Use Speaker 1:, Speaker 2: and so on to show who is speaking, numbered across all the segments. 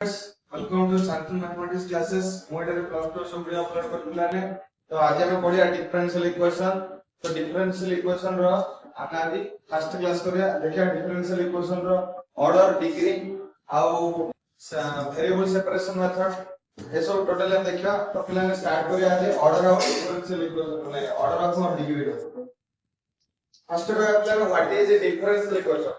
Speaker 1: Welcome to sample mathematics classes मोडे plus 2 सब video upload करथिला ने तो आज हम पढिया डिफरेंशियल इक्वेशन तो डिफरेंशियल इक्वेशन रो आमे आज फर्स्ट क्लास करिया देखिया डिफरेंशियल इक्वेशन रो ऑर्डर डिग्री आउ वेरिएबल सेपरेशन मेथड ए सब टोटल हम देखिया तो पिला ने स्टार्ट करिया आज ऑर्डर ऑफ डिफरेंशियल इक्वेशन माने ऑर्डर ऑफ डिग्री रो फर्स्ट को अपने what is a differential equation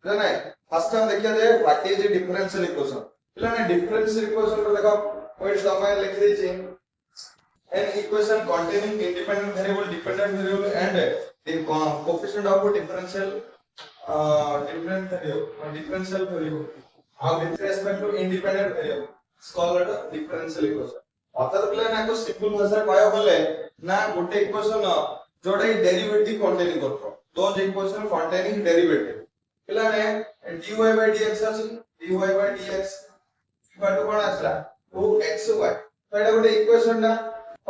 Speaker 1: है ना फर्स्ट हम देखिया जे what is a differential equation पिलाने डिफरेंशियल इक्वेशन को देखो कोई समय लिख दीजिए an equation containing independent variable dependent variable and the coefficient of differential differential variable with respect to independent variable it's called differential equation अतर पिलाने को सिंपल भाषा कहया बोले ना गोटे इक्वेशन जोडा डेरिवेटिव कंटेनिंग करतो दोज इक्वेशन कंटेनिंग डेरिवेटिव पिलाने dy by dx अछि dy by dx equal to कोन आसला 2xy तो एटा गोटे इक्वेशन ना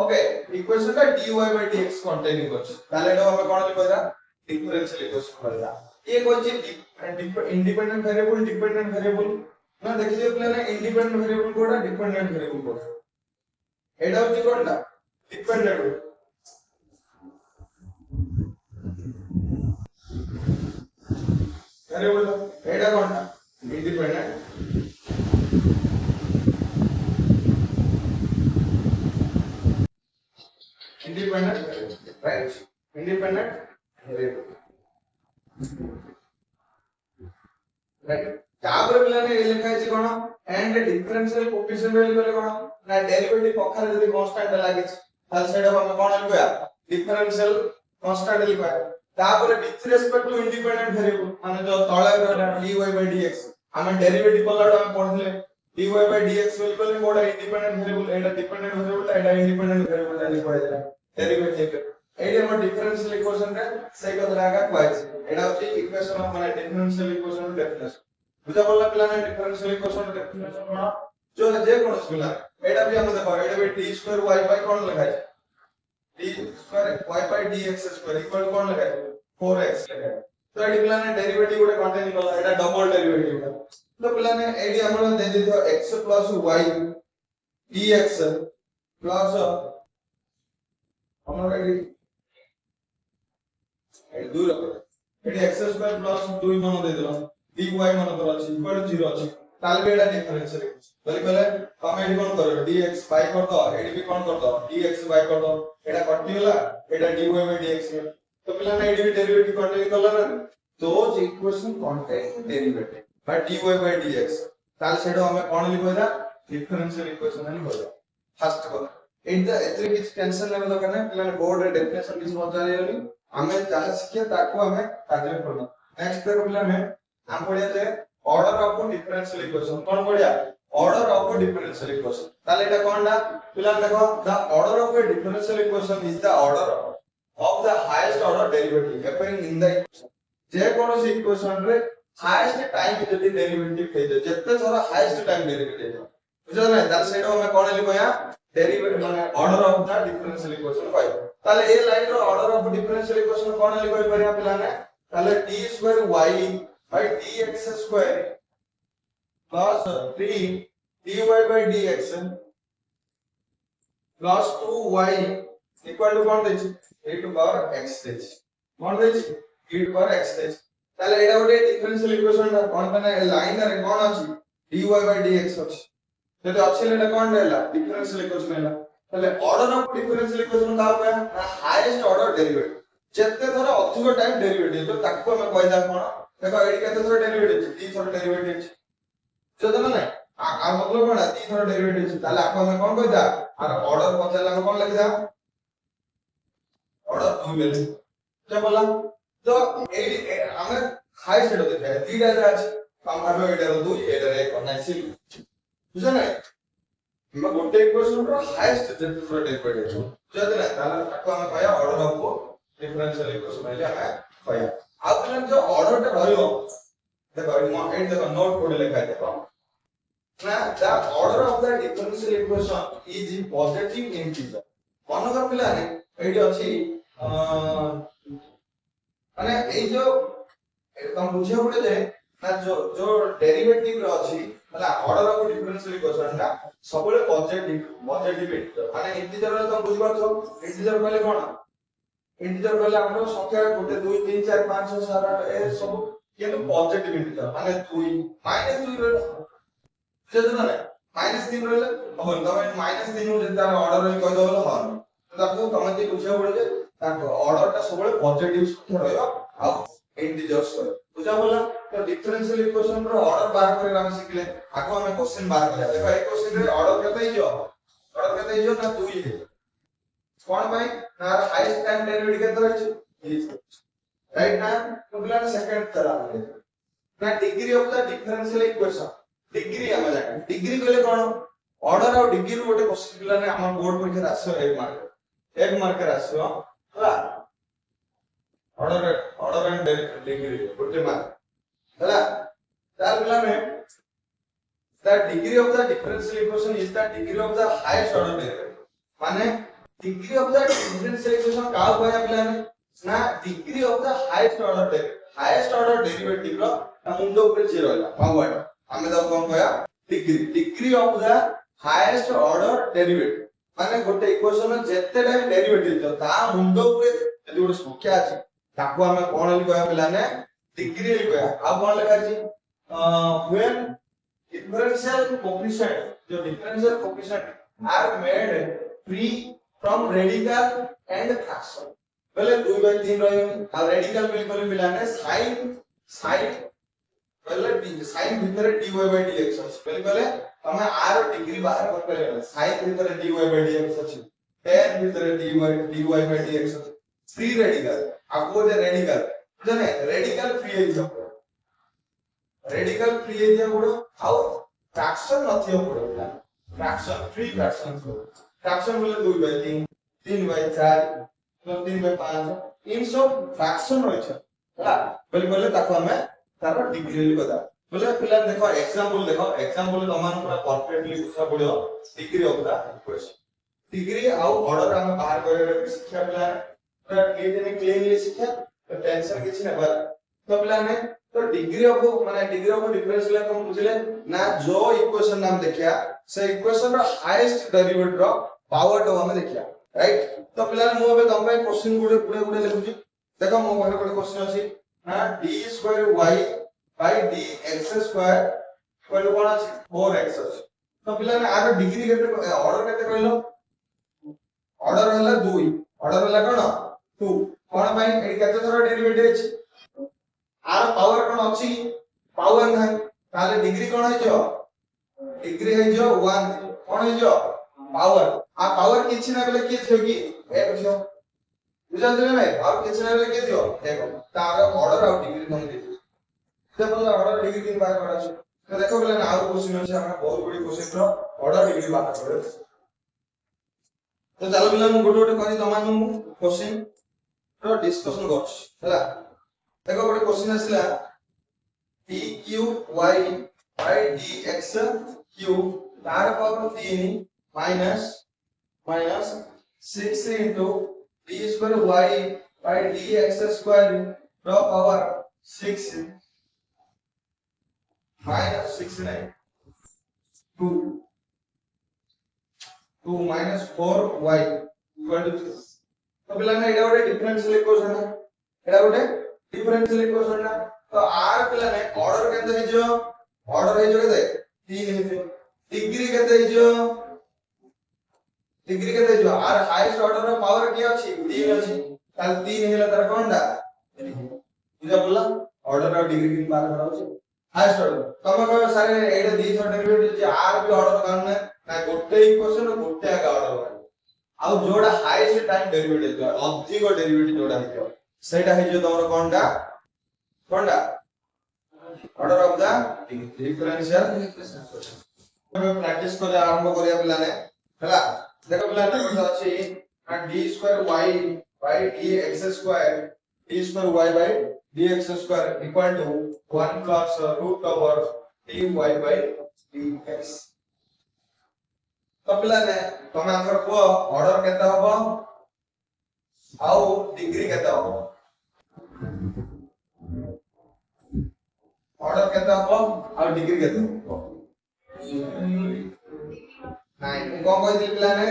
Speaker 1: ओके इक्वेशन का dy by dx कंटेनिंग करछ ताले एटा हम कोन लिखैरा डिफरेंशियल इक्वेशन करला ये कोछि इंडिपेंडेंट वेरिएबल डिपेंडेंट वेरिएबल ना देखिए प्लेन इंडिपेंडेंट वेरिएबल कोडा डिपेंडेंट वेरिएबल कोडा एटा होछि कोनटा डिपेंडेंट वेरिएबल एटा कोनटा independent independent variable right independent variable right तापर पिलाने लिखा है cone and differential coefficient value बोले कोन ना डेरिवेटिव पखर जदी कांस्टेंट लागे ताल सेड हम कोन लिखया डिफरेंशियल कांस्टेंट लिखया तापर with respect to independent variable माने जो तळे रहला dy by dx हम डेरिवेटिव कोलाडो हम पढले dy by dx बोले कोडा इंडिपेंडेंट वेरिएबल एटा डिपेंडेंट वेरिएबल एटा इंडिपेंडेंट वेरिएबल लिखया जाय डेरिवेटिव एडी हम डिफरेंशियल इक्वेशन रे से कतरा का क्वाइस एडा होची इक्वेशन ऑफ माने डिफरेंशियल इक्वेशन डेफिनेशन बुझा बोलला पिला ने डिफरेंशियल इक्वेशन डेफिनेशन कोन जो जे कोन पिला एडा भी हम देखो एडा भी d2 y by कोन लिखा है d2 y by dx2 equal कोन लिखा है 4x लिखा है तो एडी पिला ने डेरिवेटिव गोटे कंटेन करला एडा डबल डेरिवेटिव तो पिला ने एडी हमरो दे दियो x + y dx प्लस हमर एडी दूर एडी x² प्लस 2 मान दे देला dy मान तर अछि इक्वल 0 अछि ताल बे एडा डिफरेंशियल बोले कहले हम एडी कोन करो dx y कर दो एडी भी कोन कर दो dx y कर दो एडा कटि गेला एडा dy by dx तो पिला ने एडी भी डेरिवेटिव कंटेन करला ना those equation contain derivative by dy by dx ताल सेडो हम कोन लिखोदा डिफरेंशियल इक्वेशन అని बोलो फर्स्ट को एतरे किछ टेंशन लेवे दरकार नै पिला बोर्ड रे डेफिनेशन किछ बतालेनी हमें जहां सिखे ताको हमें कार्य करना नेक्स्ट देखो पिला में हम पढ़िया जे ऑर्डर ऑफ डिफरेंशियल इक्वेशन कोन पढ़िया ऑर्डर ऑफ डिफरेंशियल इक्वेशन ताले एटा कोनडा पिला देखो the order of a differential equation is the order of the highest order derivative appearing in the equation जे कोनोसी इक्वेशन रे हाईएस्ट टाइम जदी डेरिवेटिव हे जत्ते थोड़ा हाईएस्ट टाइम डेरिवेटिव बुझो ना ताले सेडो हमें कोन लिखोया डेरिवेटिव माने order of the differential equation कहै ताले ए लाइन रो ऑर्डर ऑफ डिफरेंशियल इक्वेशन कोन लिखै परिया पिला ने ताले d2y by dx2 plus 3 dy by dx plus 2y equal to कोन देछि e to power x देछि कोन देछि e to power x देछि ताले एटा गोटे डिफरेंशियल इक्वेशन कोन माने लाइन रे कोन अछि dy by dx अछि जदि अछि लेटा कोन रहला डिफरेंशियल इक्वेशन हैला ताले ऑर्डर ऑफ डिफरेंशियल इक्वेशन का होया ना हाईएस्ट ऑर्डर डेरिवेटिव जत्ते थोड़ा अधिक टाइम डेरिवेटिव तो ताको हम कहदा कोन देखो एडी केते थोड़ा डेरिवेटिव ती थोड़ा डेरिवेटिव छै जदन नै आ मतलब कोन ती थोड़ा डेरिवेटिव छै ताले आपको हम कोन कहदा आर ऑर्डर पछला कोन लिखदा ऑर्डर 2 मिले क्या बोला तो एडी हमें हाईएस्ट एडो देखा है तीटा जे अछि हम भाबे एटा 2 एटा 1 नाइसिल बुझा नै हम गोटे इक्वेशन रो हाईएस्ट जति थोड़ा डेरिवेटिव जदन नै ताले ताको हम कहया ऑर्डर ऑफ डिफरेंशियल इक्वेशन है हमें कहया आपन जो ऑर्डर टा रहयो देखो एट देखो नोट कोड लिखा है देखो ना the order of the differential equation is in positive integer मन कर पिला ने एडी अछि माने ए जो तुम बुझियो पड़े जे ना जो जो डेरिवेटिव रो अछि ହେଲା ଅର୍ଡର ଅଫ ଡିଫରେନ୍ସିଆଲ ଇକ୍वेସନ ଟା ସବୁବେଳେ ପଜିଟିଭ ଇଣ୍ଟିଜର ମାନେ ଇଣ୍ଟିଜର ରେ ତମ ବୁଝି ପାରୁଛ ଇଣ୍ଟିଜର କହିଲେ କଣ ଇଣ୍ଟିଜର କହିଲେ ଆମର ସଂଖ୍ୟା 1 2 3 4 5 6 7 8 ଏ ସବୁ କିନ୍ତୁ ପଜିଟିଭ ଇଣ୍ଟିଜର ମାନେ 2 -2 ରହିଲା ବୁଝିଛ ନା ନାଇଁ -3 ରହିଲା ହବନି ତମେ -3 ରୁ ଯଦି ତାର ଅର୍ଡର ହିଁ କହିଦବ ବୋଲେ ହବନି ତାକୁ ତମେ ଯେ ବୁଝିବାକୁ ପଡିବ ଯେ ତାଙ୍କ ଅର୍ଡର ଟା ସବୁବେଳେ ପଜିଟିଭ ସଂଖ୍ୟା ରହିବ ଆଉ इंटीजर्स पर बुझा बोला तो डिफरेंशियल इक्वेशन रो ऑर्डर बाहर करे हम शिखले आको हमें क्वेश्चन बाहर करे देखो एक क्वेश्चन रे ऑर्डर केते हिजो ना 2 ही कोन भाई ना हाईएस्ट टाइम डेरिवेटिव केते रहिछ राइट ना तो बोला सेकंड चला ना degree of the differential equation degree हम जाने डिग्री कहले कोन ऑर्डर और डिग्री रो गोटे क्वेश्चन पिला ने हमर बोर्ड परीक्षा आसो 1 मार्क आसो होला ऑर्डर एंड डिग्री गोटे मार्क हैला तार पिला में the degree of the differential equation is the degree of the highest order derivative माने degree of the differential equation का होया पिला ने ना degree of the highest order derivative रो मुंडो ऊपर 0 होला पावर हमें तो कोन होया degree of the highest order derivative माने गोटे इक्वेशन जेते टाइम डेरिवेटिव ता मुंडो ऊपर जदी गोटे संख्या अछि ताको हमें कोन लिख कहया पिला ने डिग्री लिख कहया आ कोन लिखा छी व्हेन डिफरेंशियल कोएफिशिएंट जो differential coefficient are made free from radical and fraction पहले 2/3 रहियो आ रेडिकल बिल कर पिला ने sin पहले sin भीतर dy/dx अछि पहले तमे r डिग्री बाहर कर पहले sin भीतर dy/dx अछि tan भीतर dy/dx अछि फ्री रेडिकल आपको जे रेडिकल जाने रेडिकल फ्री है जो रेडिकल फ्री है जो आउ फ्रैक्शन नथियो पड़ो फ्रैक्शन फ्री फ्रैक्शन बोले 2/3 3/4 3/5 इन सब फ्रैक्शन होय छै होला बोले ताको हमें तार डिग्री लिख दा बोले पिला देखो एग्जांपल तमान पूरा परफेक्टली बुझा पड़ो degree of the equation degree आउ ऑर्डर हम बाहर करे शिक्षा पिला पूरा क्लीनली शिक्षा तो टेंशन किछि नै बा तो पिला ने तो डिग्री ऑफ डिफरेंशियल को बुझले ना जो इक्वेशन नाम देखिया से इक्वेशन रो हाईएस्ट डेरिवेटिव रो पावर तो हम देखिया राइट तो पिला ने मो बे तम पे क्वेश्चन गुडे लिखुची देखो मो पाखे कोन क्वेश्चन अछि ना d2y by dx2 कोन कोन अछि 4x अछि तो पिला ने आरो डिग्री केते ऑर्डर केते कहलो ऑर्डर होला 2 ऑर्डर होला कोन 2 कोन भाई एडी केते थोरो डेरिवेटिव अछि आर पावर कोन अछि पावर नाही ताले डिग्री कोन है जो डिग्री है जो 1 कोन है जो पावर आ पावर किछि ना बेले के थियो कि 1 थियो बुझा देले नै और किछि ना बेले के थियो देखो तार ऑर्डर और डिग्री कोन दे से बोला ऑर्डर डिग्री किन बार करा छै तो देखो बेले ना और क्वेश्चन अछि हमरा बहुत बड़ी क्वेश्चन रो ऑर्डर डिग्री बात करे तो चलो बिला गोटे गोटे करी तमान क्वेश्चन रो डिस्कशन करछ हला देखो गोटे क्वेश्चन आसिला dqy by dx क्यूब तार power 3 minus 6 into d square y by dx square रो पावर 6 minus 6 नहीं 2 minus 4y equal to 6 तो पिला ने एडा गोटे डिफरेंशियल इक्वेशन है एडा गोटे डिफरेंशियल इक्वेशन ना तो r पिला ने ऑर्डर केते हे जो केते 3 हे डिग्री केते जो r हाईएस्ट ऑर्डर रो पावर के अछि 3 अछि ताल 3 हेला तार कोनडा बुझा बोला ऑर्डर और डिग्री की बात करा अछि हाईएस्ट ऑर्डर तमे कह सारे एडा दी छ डेरिवेटिव जे r भी ऑर्डर करने ना गोटे इक्वेशन गोटे आगे ऑर्डर आउ जोड़ा हाईएस्ट टाइम डेरिवेटिव अधिक डेरिवेटिव जोड़ा हियो सेटा हे जो तमरो कोनडा order of the differential equation practice करे आरंभ करिया पिला ने हला देखो पिला ने कोन अछि d2y by dx2 d2y by dx2 equal to 1 plus root over dy by dx तो पिला ने तमे आंसर को ऑर्डर केता होबो आउ डिग्री केता होबो ऑर्डर केता होबो आउ डिग्री केता होबो ନାଇଁ ମୁଁ କଣ କହିଥିଲି ପିଲାମାନେ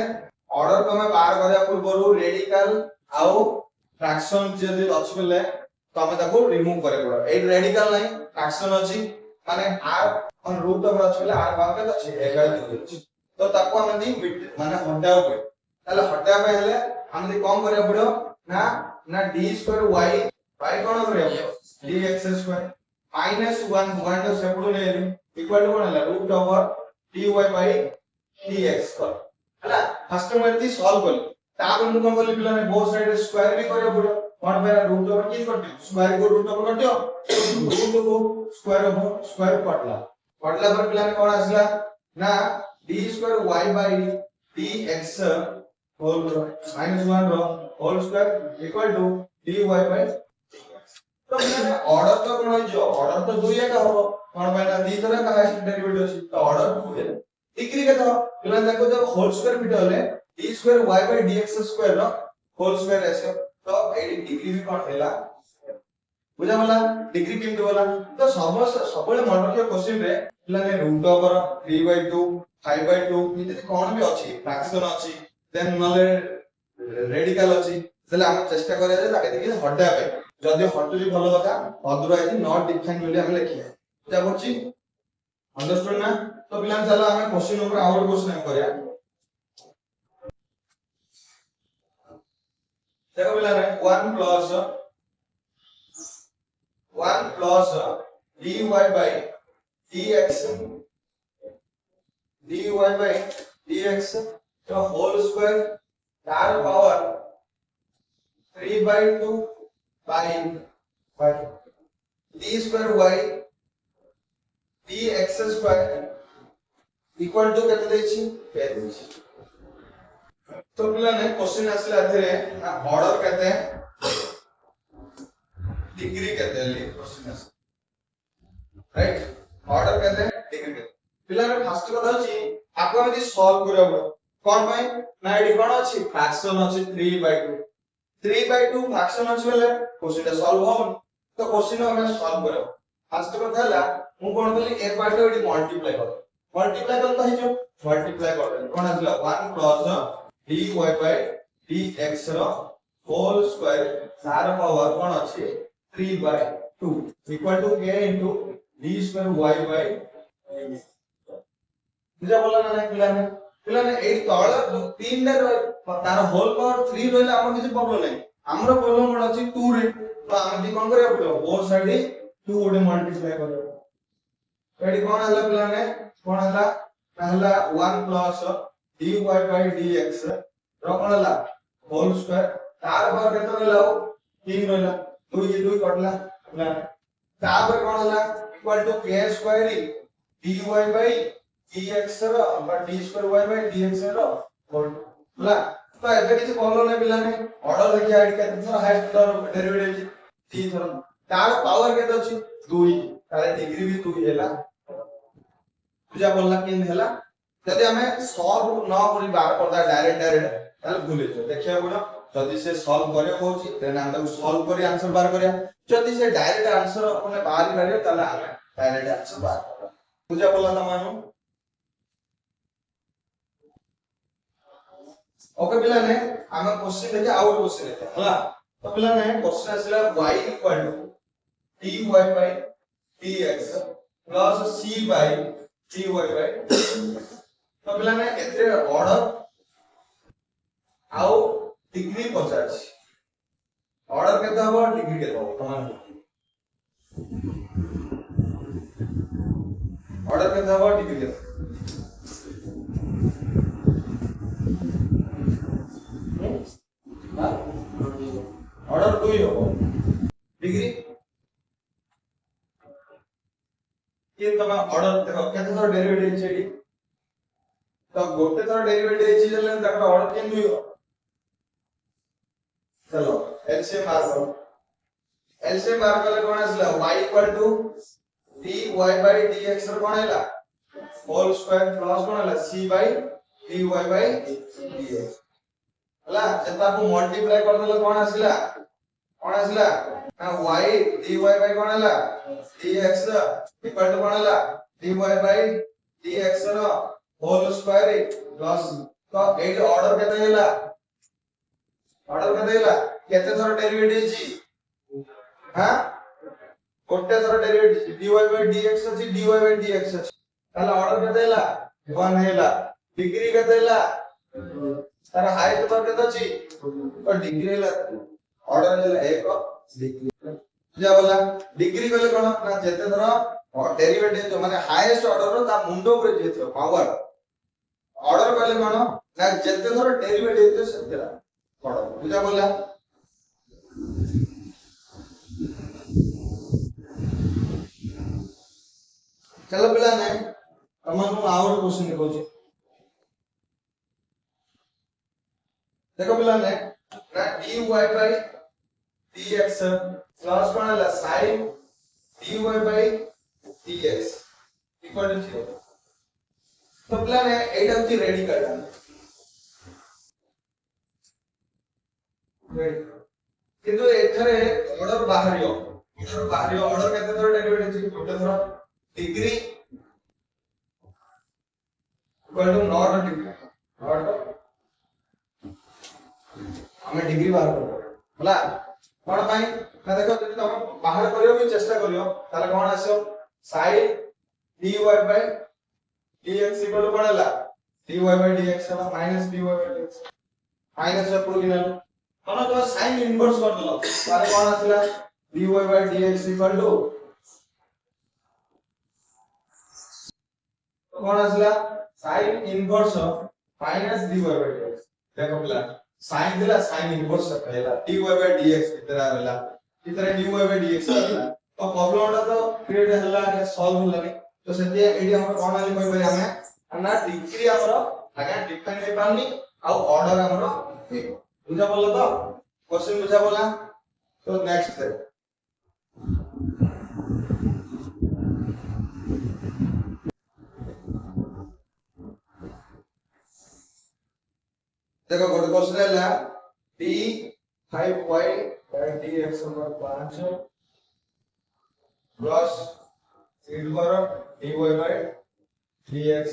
Speaker 1: ଅର୍ଡର ତମେ ବାହାର କରିବା ପୂର୍ବରୁ ରେଡିକାଲ ଆଉ ଫ୍ରାକ୍ସନ ଯଦି ଅଛି ବୋଲେ ତମେ ତାକୁ ରିମୁଭ କରିବାକୁ ପଡିବ। ଏଇ ରେଡିକାଲ ନାହିଁ ଫ୍ରାକ୍ସନ ଅଛି ମାନେ r ଅନ ରୁଟ ଓଭର ଅଛି ବୋଲେ r ଭାଗ କେତେ ଅଛି 1/2 ଅଛି। ତ ତାକୁ ଆମେ ଦି ମାନେ ହଟାଇବାକୁ ପଡିବ। ତାହେଲେ ହଟାଇବା ପାଇଁ ହେଲେ ଆମେ କଣ କରିବାକୁ ପଡିବ ନା ନା d2y y କଣ କରିବାକୁ dx2 -1 1 to ସେପଟୁ ନେଇଲି इक्वल टू कौन है root over dy by dx कर हैला फर्स्ट में एती सॉल्व कर तापर मु कोन करली पिला ने बोथ साइड रे स्क्वायर भी करियो पड़ो कोन पे रूट ओवर की करते स्क्वायर को रूट ओवर करते रूट को स्क्वायर कटला पर पिला ने कोन आसला ना d2 y by dx whole -1 रो whole square equal to dy by तो मैंने ऑर्डर तो कोन हो जो ऑर्डर तो 2 एका हो कोन पे ना दी तरह का हाईएस्ट डेरिवेटिव अछि तो ऑर्डर 2 है डिग्री के तो पिला देखो जब होल स्क्वायर मिटे होले d2 y by dx2 रो होल स्क्वायर ऐसे तो एडी डिग्री भी कोन हैला बुझा मला डिग्री केमते होला तो सबले मॉडल के क्वेश्चन रे पिला ने रूट ओवर 3/2 5/2 इते कोन भी अछि फ्रैक्शन अछि देन नले रेडिकल अछि तले हम चेष्टा करिया जे ताके देखि हटा पे जदि हटुरी भलो କଥା अदरवाइज नॉट डिफाइन बोली हम लिखिया जा करछि अंडरस्टैंड ना तो पिलान चला हमें क्वेश्चन ऊपर और क्वेश्चन हम करिया देखो पिलान 1 plus dy by dx तो होल स्क्वायर तार power 3/2 by d2 y dx2 equal to केते देछि पे देछि तो पिला ने क्वेश्चन आसला एथरे ऑर्डर कहते हैं डिग्री कहते हैं क्वेश्चन आस राइट ऑर्डर कहते हैं डिग्री कहते पिला ने फर्स्ट कथा अछि आपको यदि सॉल्व करबो कोन भाई ना एडी कोन अछि फ्रैक्शन अछि 3/2 3/2 फ्रैक्शन अछि बेले क्वेश्चन सॉल्व हो तो क्वेश्चन हमें सॉल्व करो फर्स्ट कथा हला मु कोन बोली ए पार्ट एडी मल्टीप्लाई कर तो हिजो मल्टीप्लाई कर कोन आसला 1 plus dy by dx रो होल स्क्वायर सार पावर कोन अछि 3/2 equal to a into d2 y by बुझा बोला ना पिला ने एडी तळ 3 ने तार होल पावर 3 रहले हम किछ प्रॉब्लम नै हमरो प्रॉब्लम कोन अछि 2 रे तो हम कोन करिया पड़ो बोथ साइड 2 ओडे मल्टीप्लाई करो एडी कोन हला पिला ने कोन हला पहला 1 plus dy by dx रो कोन हला होल स्क्वायर तार पावर केते रहला 3 रहला 2 ये 2 कटला पिला तापर कोन हला equal to k square dy by dx रो और d2 y by dx रो होल हला तो एबे किछ बोललो नै पिला ने ऑर्डर देखिया एडी केते हाईएस्ट डेरिवेटिव 3 थर तार पावर केते अछि 2 तार डिग्री भी 2 हैला पूजा बोलला केन हैला जदि हमें सॉल्व न करी बार करदा डायरेक्ट ताले भूले जो देखिया बोलो जदि से सॉल्व करे होची देन हम ताको सॉल्व करी आंसर बार करिया जदि से डायरेक्ट आंसर अपने बाहर करियो ताले हमें डायरेक्ट आंसर बार करबा पूजा बोलला त मानो ओके पिला ने हमें क्वेश्चन लेके आउट क्वेश्चन लेते हला तो पिला ने क्वेश्चन आसला y equal to dy by dx plus c by dy by तो पिला ने एते ऑर्डर आउ डिग्री पचास ऑर्डर केते हबो डिग्री केते हबो समान ऑर्डर केते हबो डिग्री केते ऑर्डर 2 ही हबो डिग्री ये तमा ऑर्डर देखो केते थोर डेरिवेटिव छेडी तो गोटे थोर डेरिवेटिव अछि जले तकर ऑर्डर केन दुई हो चलो एलसीएम मार करो एलसीएम मार कले कोन आसला y equal to dy by dx रो कोन हैला होल स्क्वायर प्लस कोन हैला c by dy by dx हला जता को मल्टीप्लाई कर देले कोन आसला ना y dy by कोन हैला dx इक्वल टू कोन हैला dy by dx ର होल स्क्वायर प्लस तो एडी ऑर्डर केते हैला केते थर डेरिवेटिव छी हां कोटे थर डेरिवेटिव dy by dx अछि dy by dx अछि ताला ऑर्डर केते हैला 1 हैला डिग्री केते हैला तार हाइट पर केते अछि तो डिग्री हैला ऑर्डर हैला 1 डिग्री जा बोला डिग्री कहले कोन ना जेते थर डेरिवेटिव जो माने हाईएस्ट ऑर्डर रो ता मुंडो पर जेते पावर ऑर्डर कहले कोन ना जेते थर डेरिवेटिव तो सेतेला ऑर्डर बुझा बोला चलो पिला ने तमन को आउट क्वेश्चन लिखो छी देखो पिला ने ना dy by dx प्लस कोन हला sin dy by dx equal to 0 तो पिला ने एटा होची रेडी करना किंतु एथरे ऑर्डर बाहरियो ऑर्डर केते थोड़ा डेरिवेटिव गोटे थोड़ा degree equal to not degree not हमें डिग्री बाहर कर होला कोन पाई ना देखो जति तुम बाहर करियो भी चेष्टा करियो ताले कोन आसो sin dy by dx equal to कोन हला dy by dx हला minus dy by dx minus रे पुरो किना कोन तो sin इनवर्स कर दलो ताले कोन आसला dy by dx equal to कोन आसला sin inverse minus dy by dx देखो पिला sin दिला sin इनवर्स कहला dy by dx कितना होला कितना dy by dx होला तो प्रॉब्लम तो क्रिएट हला के सॉल्व होला नहीं तो सेते एडी हम कोन आली कोइ बरे हमें ना डिग्री हमरो आगे डिफाइन हे पानी आ ऑर्डर हमरो बुझा बोला तो क्वेश्चन बुझा बोला तो नेक्स्ट है देखो गोटे क्वेश्चन हैला d 5y dx over 5 plus e over dy by dx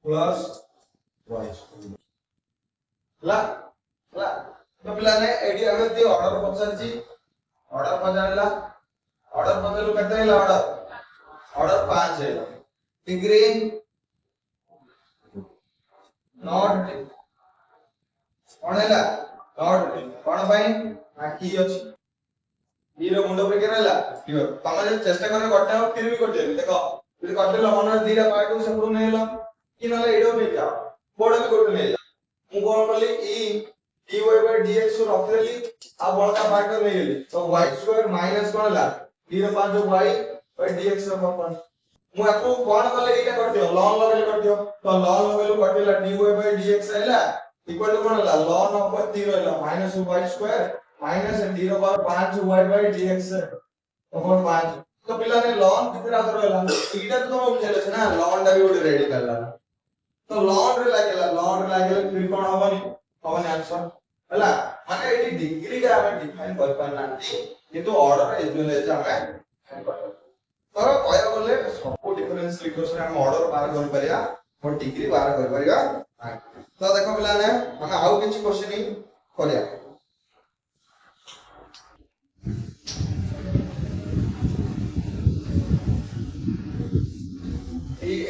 Speaker 1: plus y ला तो पिला ने एडी हमें दी ऑर्डर पछन छी ऑर्डर पछानला ऑर्डर पछलु केते हैला ऑर्डर 5 है डिग्री नॉट कोन हैला नॉट कोन भाई आ की अछि ई रो मुंडो पे केरेला की तमे चेष्टा करे गटे हो फिर भी गटे देखो फिर गटे ल मन दीटा पार्ट से पुरो नेला कि नले एडो पे जा बोर्ड भी गटे नेला मु कोन करली ई dy by dx को रखलेली आ बड़का पार्ट में गेली तो y2 माइनस कोन ला 0.5 y by dx रो अपन मु एकु कोन करले एटा कर दियो लॉन लेवल कर दियो तो लॉन लेवल कटेला dy by dx हैला इक्वल टू कोन ला ln ऑफ 0 हैला minus y2 minus 0.5 y by dx अपन 5 तो पिला ने ln कितना आदर हैला एटा तो हम बुझले छ ना ln दा भी ओडे रेडी करला तो ln रे लागेला फिर कोन हबनी आंसर हला माने एटी डिग्री का हमें डिफाइन कर पाना किंतु ऑर्डर एजुअल है हमें तो कहया बोले सब डिफरेंस इक्वेशन हम ऑर्डर बाहर कर परिया और डिग्री बाहर कर परिया तो देखो पिला ने हम आउ किछ क्वेश्चन ही करिया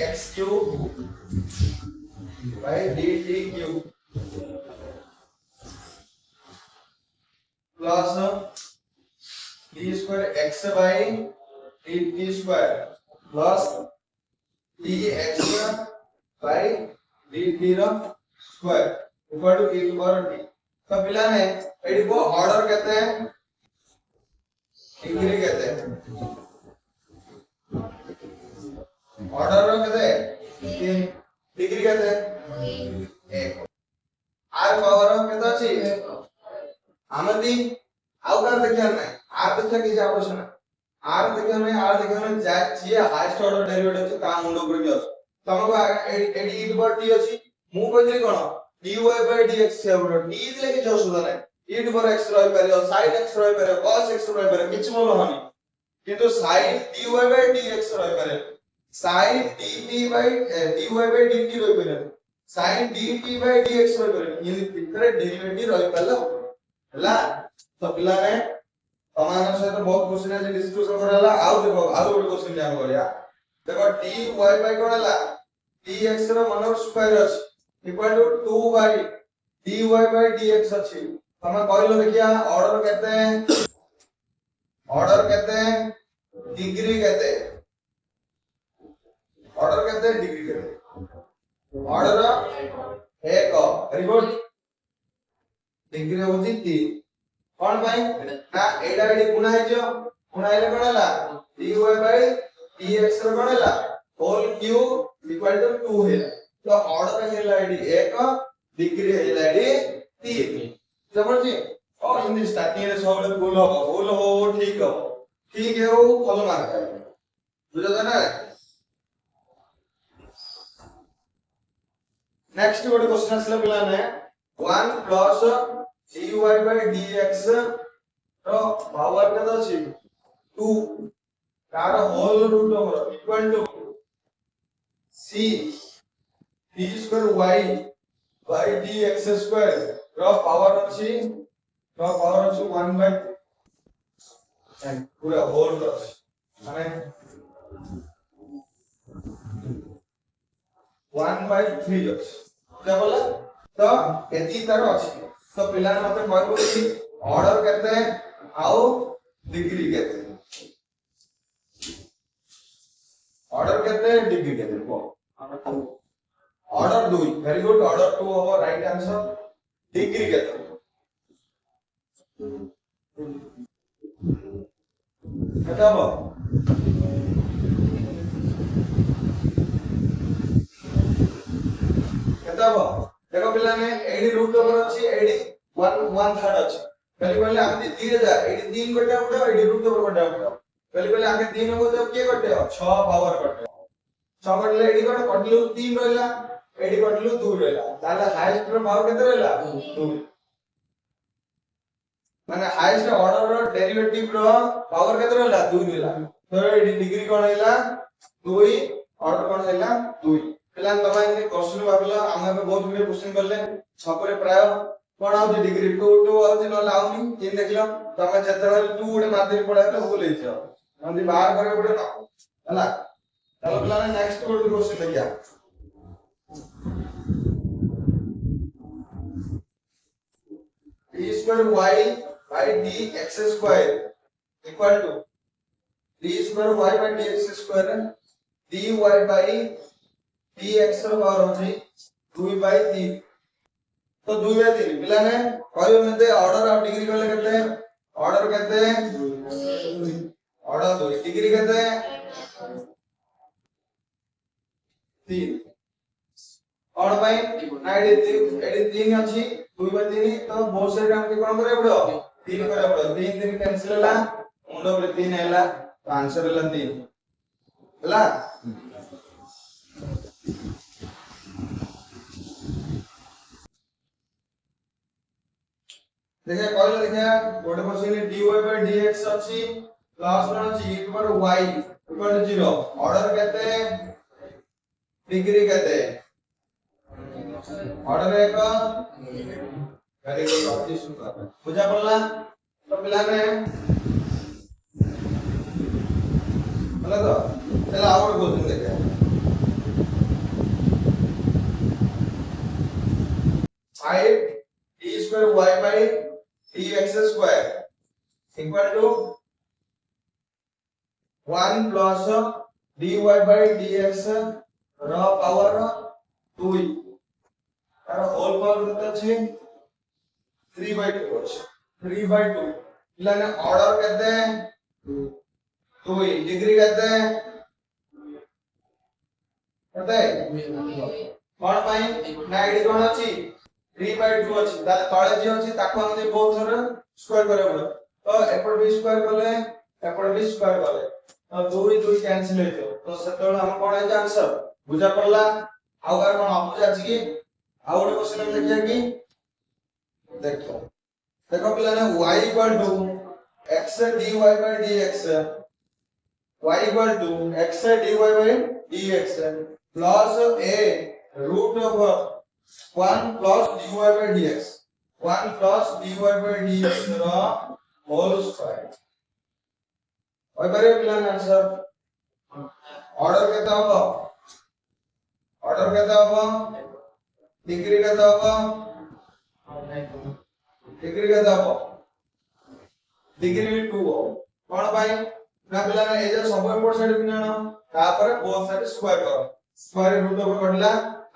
Speaker 1: x cube by dt cube plus d square x by dt square plus dx by dt रो स्क्वायर इक्वल टू e पर d तो पिला ने एडी को ऑर्डर कहते हैं डिग्री कहते हैं ऑर्डर रो कहते हैं डिग्री कहते हैं 1 r पावर कहता छी आमदी आउ का देखिया नै r देखिया कि आवश्यक r देखिया नै जा छी हाईएस्ट ऑर्डर डेरिवेटिव छ का मुंडो पर गयो तमको एडी e पर t अछि मु कहली कोन dy by dx सेवर d दिले कि जोसुदा नै e पर x रहि परियो sin x रहि परियो cos x रहि परियो किछ मोल हनी किंतु sin dy by dx रहि परियो sin dt by dy by dt ରହିପାରିବ sin dt by dx ରହି ପାରିବ ଇଏ ଭିତରେ ଡେରିଭେଟିଭ ରହି ପାରିଲା ହେଲା ତ ପିଲାମାନେ ତମାନଙ୍କ ସହିତ ବହୁତ କ୍ୱେଶ୍ଚନ ଆଜି ଡିସ୍କସନ କରାହେଲା ଆଉ ଦେଖ ଆଉ ଗୋଟେ କ୍ୱେଶ୍ଚନ ଆମେ କରିବା ଦେଖ dy by କଣ ହେଲା dx ର ମନର ସ୍କ୍ୱାର ଅଛି equal to 2y dy by dx ଅଛି ତମେ କହିଲ ଦେଖିଆ ऑर्डर कहते हैं डिग्री कहते हैं ऑर्डर कहते हैं डिग्री कहते हैं ऑर्डर एक वेरी गुड डिग्री होची 3 कोन भाई ना एडा एडी गुणा हेजो गुणा हेले कोन हला dy by dx रो कोन हला होल क्यूब इक्वल टू 2 है तो ऑर्डर हेला एडी 1 डिग्री हेला एडी 3 समझी और हिंदी स्टार्टिंग रे सब भूल हो ठीक है वो फल मार्क है बुझा ना नेक्स्ट ଗୋଟେ क्वेश्चन ଆସିଲା ପିଲାମାନେ 1 plus dy by dx ର पावर କେତେ ଅଛି 2 ତାର whole root over equal to c d square y by dx square ର पावर ଅଛି 1 by and पूरा होल माने 1 by 3 ଅଛି क्या बोला तो एती तार अछि तो पिला ने मते कहबो कि ऑर्डर केते आउ डिग्री केते ऑर्डर केते डिग्री केते को ऑर्डर 2 वेरी गुड ऑर्डर 2 हो राइट आंसर डिग्री केते केते हो केतब देखो पिला ने एडी रूट ओवर अछि एडी 1 थर्ड अछि पहले पहले आमे 3 जा एडी 3 गोटे उठो एडी रूट ओवर गोटे उठो पहले पहले आमे 3 को जब के गोटे 6 पावर गोटे 6 गोटे एडी गोटे कटलु 3 रहला एडी कटलु 2 रहला ताले हाईएस्ट रो पावर केते रहला 2 माने हाईएस्ट ऑर्डर रो डेरिवेटिव रो पावर केते रहला 2 रहला तो एडी डिग्री कोन हैला 2 ऑर्डर कोन हैला 2 पिला तमा इने क्वेश्चन भाबला आमे बहुत गुडे क्वेश्चन करले छपरे प्राय कोन आउ डिग्री 2 आउ न लाउनी इन देखलो तमे जतरा 2 गुडे माध्यम पढाइला भूल हेछ नंदी बाहर करे गुडे न हला चलो पिला ने नेक्स्ट गुडे क्वेश्चन देखिया d square y by dx square equal to d square y by dx square dy by dx ର पावर होची 2 by 3 तो 2 by 3 पिला ने कहयो मते ऑर्डर ऑफ डिग्री करले केते ऑर्डर केते ऑर्डर 2 डिग्री केते 3 और भाई ना एडी 3 अछि 2 by 3 तो बहुत सारे काम के कोन करे पड़ो 3 करे पड़ो 3 3 कैंसिल होला मुंडो पर 3 हैला तो आंसर होला 3 होला देखिए कहले देखिए गोटे क्वेश्चन dy by dx अछि प्लस वन अछि इक्वल y इक्वल 0 ऑर्डर कहते डिग्री कहते ऑर्डर एक वेरी गुड अति सुंदर बुझा पड़ला तो पिला ने बोला तो चलो और क्वेश्चन देखिए 5 d square y by dx square equal to 1 plus dy by dx रो पावर 2 तार होल पावर केते अछि 3 by 2 अछि 3 by 2 पिला ने ऑर्डर केते 2 डिग्री केते पता है कोन पाई ना एडी कोन अछि 3 by 2 अछि ताले तळे जे अछि ताको हम बहुत थोर स्क्वायर करे पड़ो तो एपर b स्क्वायर करले एपर b स्क्वायर करले तो 2 2 कैंसिल हेतो तो सेतोळ हम कोन है आंसर बुझा पड़ला आउ बार कोन अपोज अछि कि आउ ଗୋଟେ क्वेश्चन हम देखिया कि देखो देखो पिला ने y equal to x dy by dx y equal to x dy by dx plus a root of 1 plus dy by dx 1 plus dy by dx ର whole square होई पारे प्लान आंसर ऑर्डर केता हो degree केता हो degree 2 हो कोन भाई ना पिला ए जे सब इम्पोर्ट साइड भी ना तापर बोथ साइड स्क्वायर करो स्क्वायर रूट ओवर कटला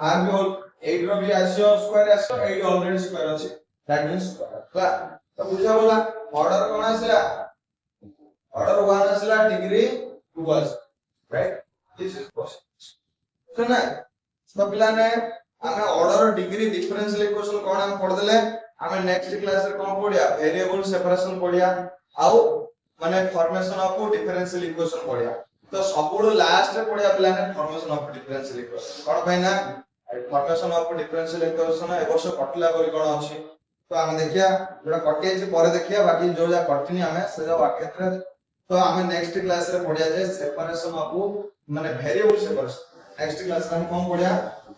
Speaker 1: आर भी होल 8 रो भी आसियो स्क्वायर आसियो 8 ऑलरेडी स्क्वायर अछि दैट मींस स्क्वायर तो बुझा बोला ऑर्डर कोन आसला ऑर्डर 1 आसला डिग्री 2 आसला राइट दिस इज क्वेश्चन सुना तो पिला ने हमें ऑर्डर डिग्री डिफरेंशियल इक्वेशन कोन हम पढ़ देले हमें नेक्स्ट क्लास रे कोन पढ़िया वेरिएबल सेपरेशन पढ़िया आउ माने फॉर्मेशन ऑफ डिफरेंशियल इक्वेशन पढ़िया तो सबुड लास्ट रे पढ़िया पिला ने फॉर्मेशन ऑफ डिफरेंशियल इक्वेशन कोन भाई ना फॉर्मेशन ऑफ डिफरेंशियल इक्वेशन ए वर्ष कटला करी कोन अछि तो हम देखिया जोड़ा कटि अछि परे देखिया बाकी जो जा कटिनी हमें से जो वाक्य रे तो हमें नेक्स्ट क्लास रे पढ़िया जे सेपरेशन ऑफ माने वेरिएबल सेपरेशन नेक्स्ट क्लास में हम कोन पढ़िया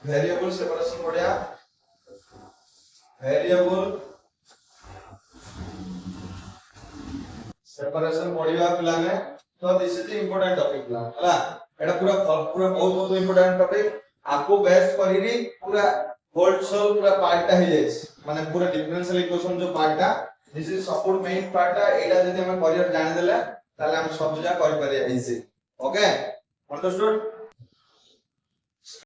Speaker 1: वेरिएबल सेपरेशन पढ़िया वेरिएबल सेपरेशन पढ़िया पिला ने तो दिस इज इंपोर्टेंट टॉपिक ला हला एटा पूरा बहुत इंपोर्टेंट टॉपिक आपको बेस्ट करिरी पूरा होल सोल पूरा पार्ट ता हे जाय माने पूरा डिफरेंशियल इक्वेशन जो पार्ट ता this is support main part ता एटा जदी हम करियर जानि देला ताले हम सब जा करि पारिया इजी ओके अंडरस्टूड